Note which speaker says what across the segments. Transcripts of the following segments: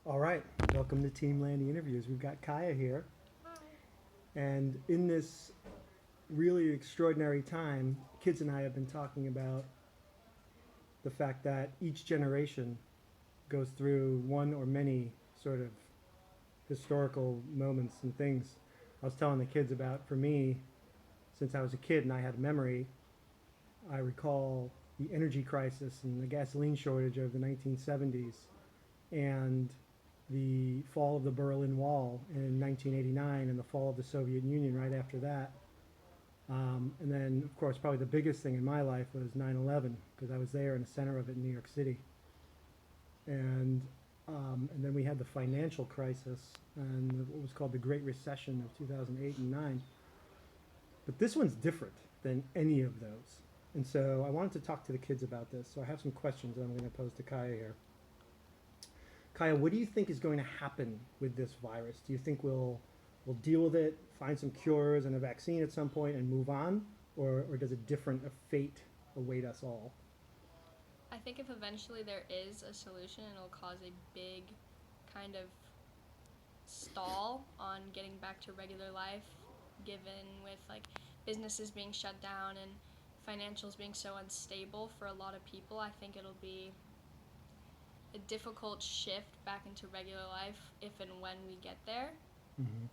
Speaker 1: All right, welcome to Teamlandi interviews. We've got Kaiya here, and in this really extraordinary time, kids and I have been talking about the fact that each generation goes through one or many sort of historical moments and things. I was telling the kids about, for me, since I was a kid and I had memory, I recall the energy crisis and the gasoline shortage of the 1970s and the fall of the Berlin Wall in 1989 and the fall of the Soviet Union right after that. And then, of course, probably the biggest thing in my life was 9/11 because I was there in the center of it in New York City. And then we had the financial crisis and what was called the Great Recession of 2008 and 9. But this one's different than any of those. And so I wanted to talk to the kids about this. So I have some questions that I'm going to pose to Kaiya here. Kaiya, what do you think is going to happen with this virus? Do you think we'll deal with it, find some cures and a vaccine at some point, and move on, or does a different fate await us all?
Speaker 2: I think if eventually there is a solution, it'll cause a big kind of stall on getting back to regular life, given with like businesses being shut down and financials being so unstable for a lot of people. I think it'll be a difficult shift back into regular life if and when we get there.
Speaker 1: Mm-hmm.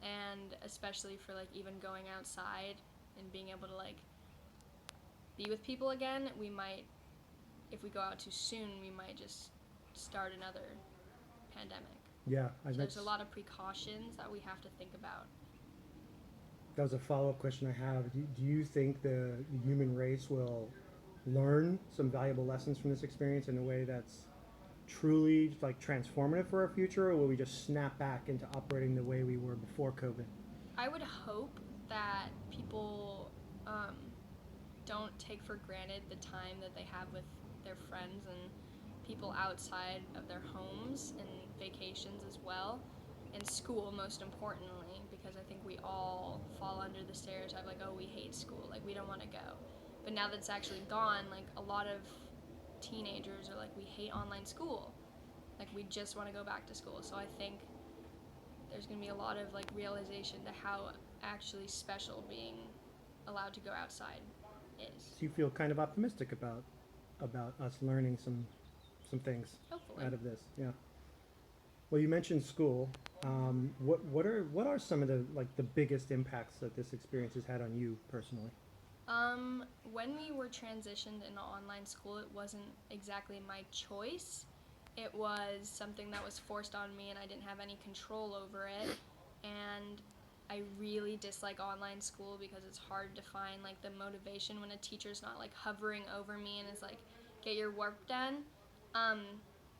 Speaker 2: And especially for like even going outside and being able to like be with people again, we might, if we go out too soon, we might just start another pandemic.
Speaker 1: Yeah,
Speaker 2: So there's a lot of precautions that we have to think about.
Speaker 1: that was a follow-up question I have. Do you think the human race will learn some valuable lessons from this experience in a way that's truly like transformative for our future, or will we just snap back into operating the way we were before COVID?
Speaker 2: I would hope that people um, don't take for granted the time that they have with their friends and people outside of their homes and vacations as well, and school most importantly, because I think we all fall under the stereotype like, oh, we hate school, like we don't want to go. But now that it's actually gone, like a lot of teenagers are like, we hate online school, like we just want to go back to school. So I think there's going to be a lot of like realization to how actually special being allowed to go outside is.
Speaker 1: So you feel kind of optimistic about us learning some things
Speaker 2: Hopefully.
Speaker 1: out of this? Yeah. Well, you mentioned school. What are some of the biggest impacts that this experience has had on you personally?
Speaker 2: When we were transitioned into online school, it wasn't exactly my choice. It was something that was forced on me, and I didn't have any control over it. And I really dislike online school because it's hard to find like the motivation when a teacher's not like hovering over me and is like, "Get your work done." Um,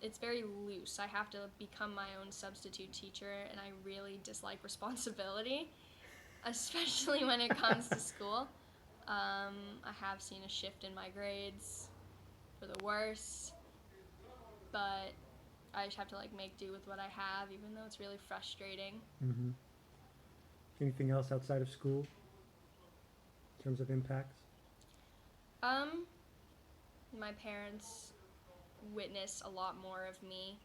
Speaker 2: it's very loose. I have to become my own substitute teacher, and I really dislike responsibility, especially when it comes to school. I have seen a shift in my grades for the worse, but I just have to like make do with what I have, even though it's really frustrating.
Speaker 1: Mm-hmm. Anything else outside of school in terms of impacts?
Speaker 2: Um, my parents witness a lot more of me.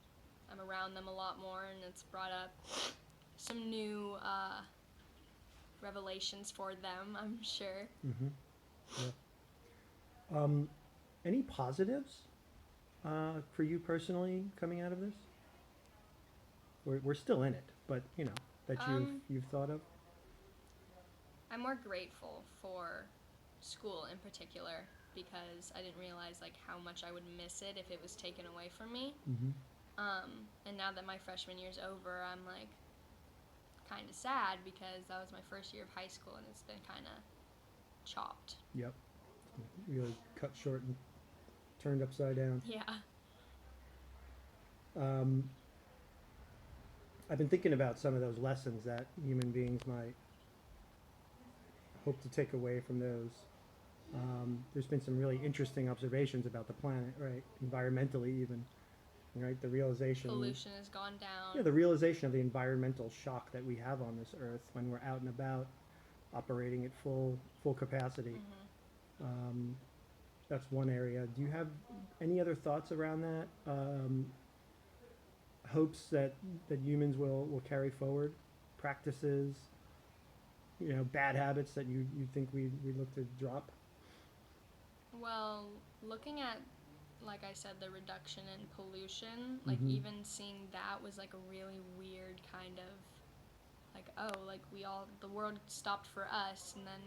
Speaker 2: I'm around them a lot more, and it's brought up some new revelations for them, I'm sure.
Speaker 1: Mm-hmm. Yeah. Um, any positives for you personally coming out of this? We're still in it, but that
Speaker 2: Um,
Speaker 1: you've thought of.
Speaker 2: I'm more grateful for school in particular because I didn't realize like how much I would miss it if it was taken away from me.
Speaker 1: Mm-hmm.
Speaker 2: And now that my freshman year's over, I'm like kind of sad because that was my first year of high school and it's been kind of chopped.
Speaker 1: Yep. Really cut short and turned upside down.
Speaker 2: Yeah.
Speaker 1: Um, I've been thinking about some of those lessons that human beings might hope to take away from those. There's been some really interesting observations about the planet, right? Environmentally, even, right? The realization,
Speaker 2: Pollution has gone
Speaker 1: yeah,
Speaker 2: down.
Speaker 1: the realization of the environmental shock that we have on this earth when we're out and about, operating at full capacity.
Speaker 2: Mm-hmm.
Speaker 1: Um, that's one area. Do you have any other thoughts around that? hopes that humans will carry forward, practices, bad habits that you think we look to drop?
Speaker 2: Well, looking at, like I said, the reduction in pollution, like
Speaker 1: Mhm.
Speaker 2: even seeing that was like a really weird kind of like, oh, like the world stopped for us, and then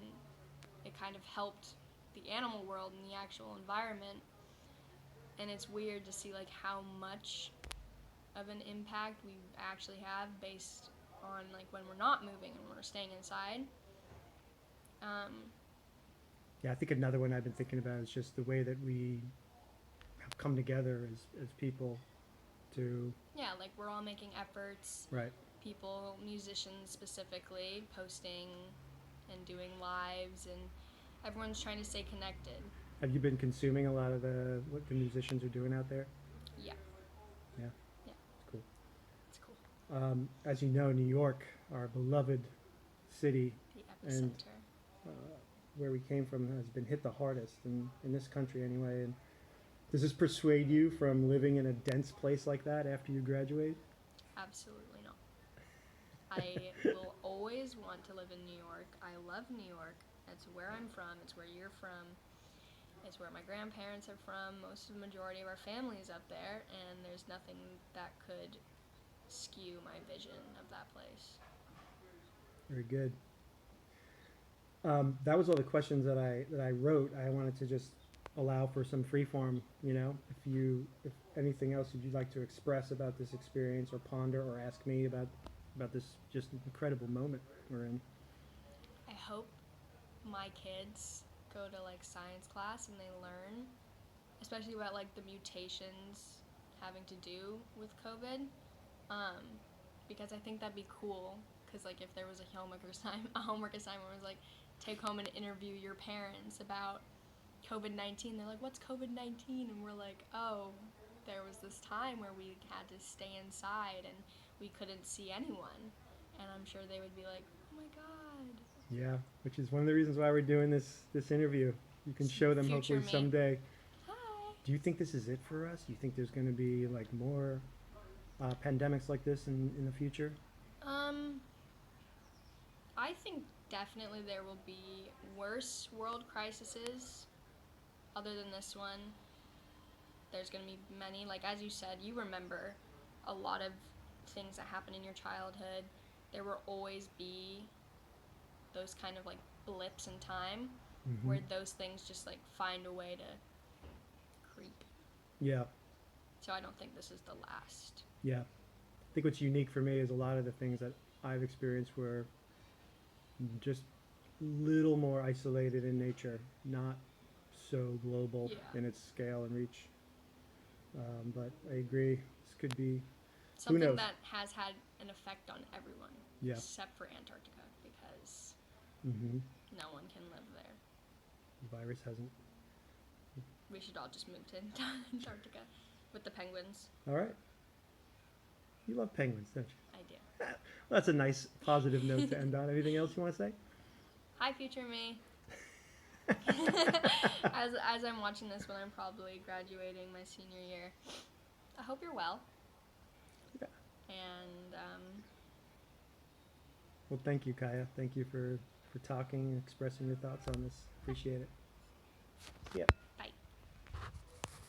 Speaker 2: it kind of helped the animal world and the actual environment. And it's weird to see like how much of an impact we actually have based on like when we're not moving and we're staying inside. Um,
Speaker 1: Yeah, I think another one I've been thinking about is just the way that we have come together as people to,
Speaker 2: yeah, like we're all making efforts.
Speaker 1: right.
Speaker 2: People, musicians specifically, posting and doing lives, and everyone's trying to stay connected.
Speaker 1: Have you been consuming a lot of what the musicians are doing out there?
Speaker 2: Yeah,
Speaker 1: Yeah,
Speaker 2: yeah,
Speaker 1: it's cool.
Speaker 2: it's cool.
Speaker 1: As you know, New York, our beloved city,
Speaker 2: The
Speaker 1: and
Speaker 2: epicenter.
Speaker 1: uh, where we came from, has been hit the hardest in this country anyway. And does this persuade you from living in a dense place like that after you graduate?
Speaker 2: Absolutely not. I will always want to live in New York. I love New York. It's where I'm from. It's where you're from. It's where my grandparents are from. Most of the majority of our family is up there, and there's nothing that could skew my vision of that place.
Speaker 1: Very good. That was all the questions that I wrote. I wanted to just allow for some free form. If anything else you'd like to express about this experience, or ponder, or ask me about this just incredible moment we're in.
Speaker 2: I hope my kids go to like science class and they learn, especially about like the mutations having to do with COVID, um, because I think that'd be cool. Because like if there was a homework assignment was like take home and interview your parents about COVID-19, they're like, "What's COVID-19?" And we're like, "Oh, there was this time where we had to stay inside and we couldn't see anyone." And I'm sure they would be like, "Oh my god."
Speaker 1: Yeah, which is one of the reasons why we're doing this interview. You can show them
Speaker 2: Future
Speaker 1: hopefully
Speaker 2: me.
Speaker 1: someday.
Speaker 2: Hi.
Speaker 1: Do you think this is it for us? Do you think there's going to be like more pandemics like this in the future?
Speaker 2: Um, I think definitely there will be worse world crises other than this one. There's going to be many. Like, as you said, you remember a lot of things that happened in your childhood. There will always be those kind of like blips in time
Speaker 1: Mm-hmm.
Speaker 2: where those things just like find a way to creep.
Speaker 1: Yeah,
Speaker 2: So I don't think this is the last.
Speaker 1: yeah. I think what's unique for me is a lot of the things that I've experienced were just little more isolated in nature, not so global
Speaker 2: Yeah.
Speaker 1: in its scale and reach. But I agree. This could be. Who
Speaker 2: Something
Speaker 1: knows?
Speaker 2: that has had an effect on everyone,
Speaker 1: Yeah.
Speaker 2: except for Antarctica, because
Speaker 1: Mm-hmm.
Speaker 2: no one can live there.
Speaker 1: The virus hasn't.
Speaker 2: We should all just move to Antarctica with the penguins.
Speaker 1: All right. You love penguins, don't you?
Speaker 2: I do.
Speaker 1: Well, that's a nice positive note to end on. Anything else you want to say?
Speaker 2: Hi, future me. As I'm watching this when I'm probably graduating my senior year, I hope you're well.
Speaker 1: Yeah.
Speaker 2: And
Speaker 1: Well, thank you, Kaiya. Thank you for talking and expressing your thoughts on this. Appreciate it. Yeah.